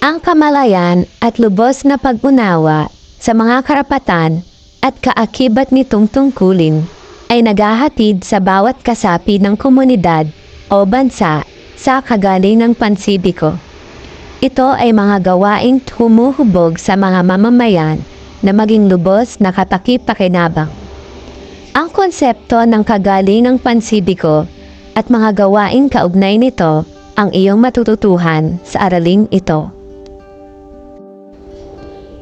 Ang kamalayan at lubos na pag-unawa sa mga karapatan at kaakibat nitong tungkulin ay naghahatid sa bawat kasapi ng komunidad o bansa sa kagalingang pansibiko. Ito ay mga gawaing humuhubog sa mga mamamayan na maging lubos na katakip-pakinabang. Ang konsepto ng kagalingang pansibiko at mga gawaing kaugnay nito ang iyong matututuhan sa araling ito.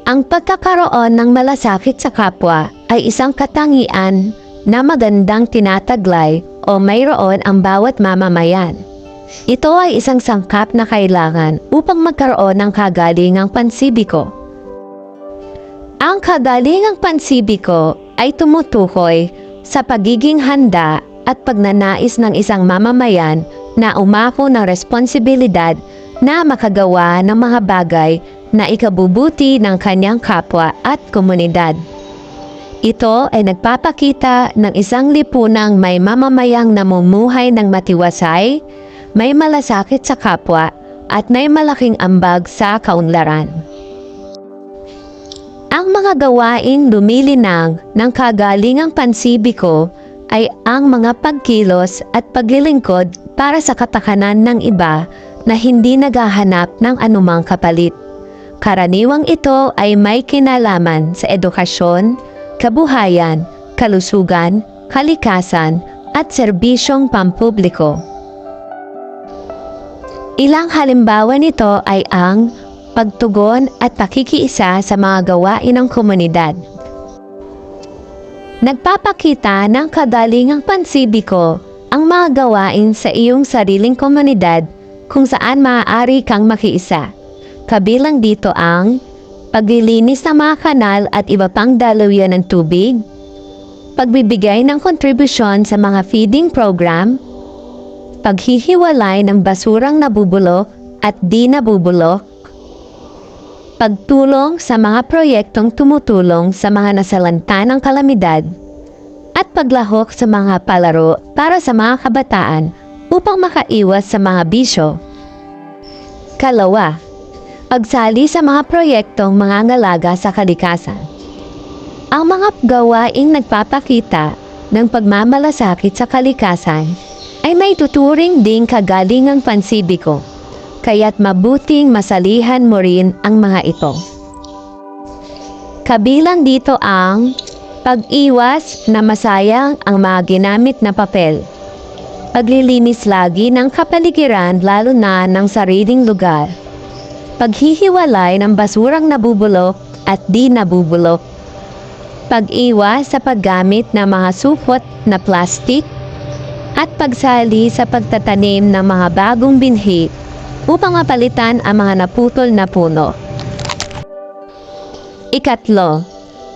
Ang pagkakaroon ng malasakit sa kapwa ay isang katangian na magandang tinataglay o mayroon ang bawat mamamayan. Ito ay isang sangkap na kailangan upang magkaroon ng kagalingang pansibiko. Ang kagalingang pansibiko ay tumutukoy sa pagiging handa at pagnanais ng isang mamamayan na umako ng responsibilidad na makagawa ng mga bagay na ikabubuti ng kanyang kapwa at komunidad. Ito ay nagpapakita ng isang lipunang may mamamayang namumuhay ng matiwasay, may malasakit sa kapwa, at may malaking ambag sa kaunlaran. Ang mga gawaing lumilinang ng kagalingang pansibiko ay ang mga pagkilos at paglilingkod para sa katakanan ng iba na hindi naghahanap ng anumang kapalit. Karaniwang ito ay may kinalaman sa edukasyon, kabuhayan, kalusugan, kalikasan, at serbisyong pampubliko. Ilang halimbawa nito ay ang pagtugon at pakikiisa sa mga gawain ng komunidad. Nagpapakita ng kagalingang pansibiko ang mga gawain sa iyong sariling komunidad kung saan maaari kang makiisa. Kabilang dito ang paglilinis ng mga kanal at iba pang daluyan ng tubig, pagbibigay ng kontribusyon sa mga feeding program, paghihiwalay ng basurang nabubulok at di nabubulok, pagtulong sa mga proyektong tumutulong sa mga nasalanta ng kalamidad, at paglahok sa mga palaro para sa mga kabataan upang makaiwas sa mga bisyo. Kalawa, pagsali sa mga proyektong mangangalaga sa kalikasan. Ang mga gawaing nagpapakita ng pagmamalasakit sa kalikasan ay may tuturing ding kagalingang pansibiko, kaya't mabuting masalihan mo rin ang mga ito. Kabilang dito ang pag-iwas na masayang ang mga ginamit na papel, paglilinis lagi ng kapaligiran lalo na ng sariling lugar, paghihiwalay ng basurang nabubulok at di nabubulok, pag-iwas sa paggamit ng mga supot na plastik, at pagsali sa pagtatanim ng mga bagong binhi upang mapalitan ang mga naputol na puno. Ikatlo,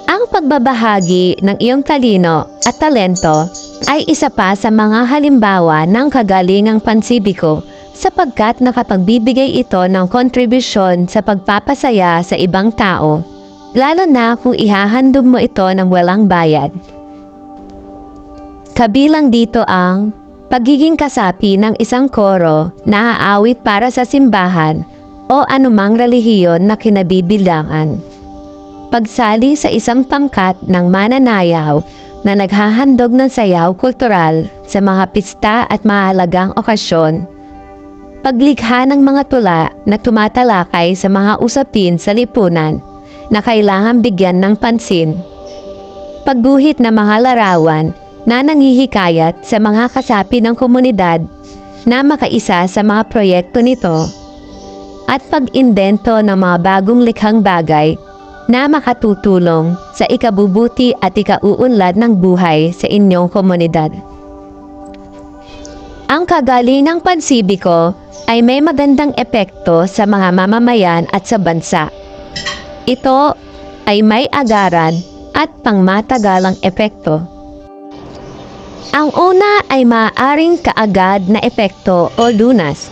ang pagbabahagi ng iyong talino at talento ay isa pa sa mga halimbawa ng kagalingang pansibiko sapagkat nakapagbibigay ito ng kontribusyon sa pagpapasaya sa ibang tao, lalo na kung ihahandog mo ito ng walang bayad. Kabilang dito ang pagiging kasapi ng isang koro na aawit para sa simbahan o anumang relihiyon na kinabibilangan, pagsali sa isang pangkat ng mananayaw na naghahandog ng sayaw kultural sa mga pista at mahalagang okasyon, paglikha ng mga tula na tumatalakay sa mga usapin sa lipunan na kailangang bigyan ng pansin, pagguhit ng mga larawan na nanghihikayat sa mga kasapi ng komunidad na makaisa sa mga proyekto nito, at pag-imbento ng mga bagong likhang bagay na makatutulong sa ikabubuti at ikauunlad ng buhay sa inyong komunidad. Ang kagalingang pansibiko ay may magandang epekto sa mga mamamayan at sa bansa. Ito ay may agaran at pangmatagalang epekto. Ang una ay maaaring kaagad na epekto o lunas.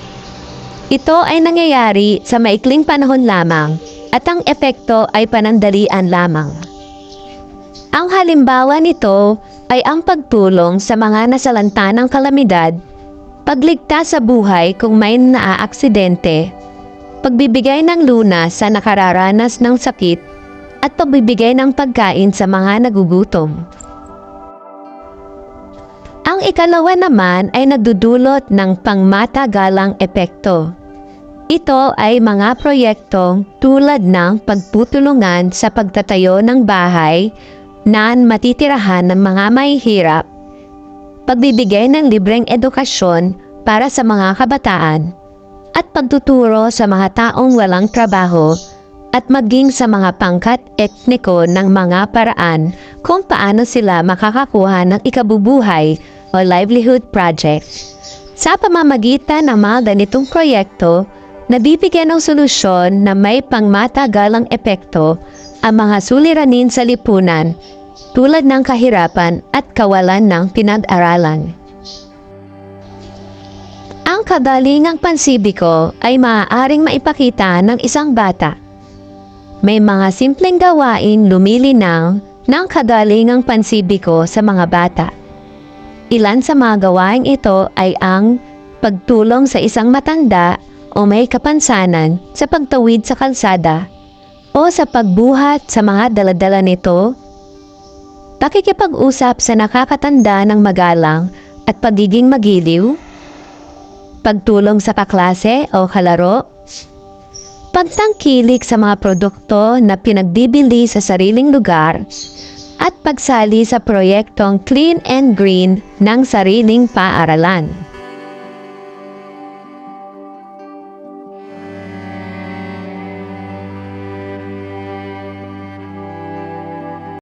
Ito ay nangyayari sa maikling panahon lamang at ang epekto ay panandalian lamang. Ang halimbawa nito ay ang pagtulong sa mga nasalanta ng kalamidad, pagligtas sa buhay kung may naaaksidente, pagbibigay ng lunas sa nakararanas ng sakit, at pagbibigay ng pagkain sa mga nagugutom. Ang ikalawa naman ay nagdudulot ng pangmatagalang epekto. Ito ay mga proyektong tulad ng pagtutulungan sa pagtatayo ng bahay na matitirahan ng mga mahihirap, pagbibigay ng libreng edukasyon para sa mga kabataan, at pagtuturo sa mga taong walang trabaho at maging sa mga pangkat etniko ng mga paraan kung paano sila makakakuha ng ikabubuhay o livelihood project. Sa pamamagitan ng mga ganitong proyekto, nabibigyan ng solusyon na may pangmatagalang epekto ang mga suliranin sa lipunan tulad ng kahirapan at kawalan ng pinag-aralan. Ang kagalingang pansibiko ay maaaring maipakita ng isang bata. May mga simpleng gawain lumilinaw ng kagalingang pansibiko sa mga bata. Ilan sa mga gawain ito ay ang pagtulong sa isang matanda o may kapansanan sa pagtawid sa kalsada o sa pagbuhat sa mga daladala nito, pakikipag-usap sa nakakatanda ng magalang at pagiging magiliw, pagtulong sa kaklase o kalaro, pagtangkilik sa mga produkto na pinagbibili sa sariling lugar, at pagsali sa proyektong Clean and Green ng sariling paaralan.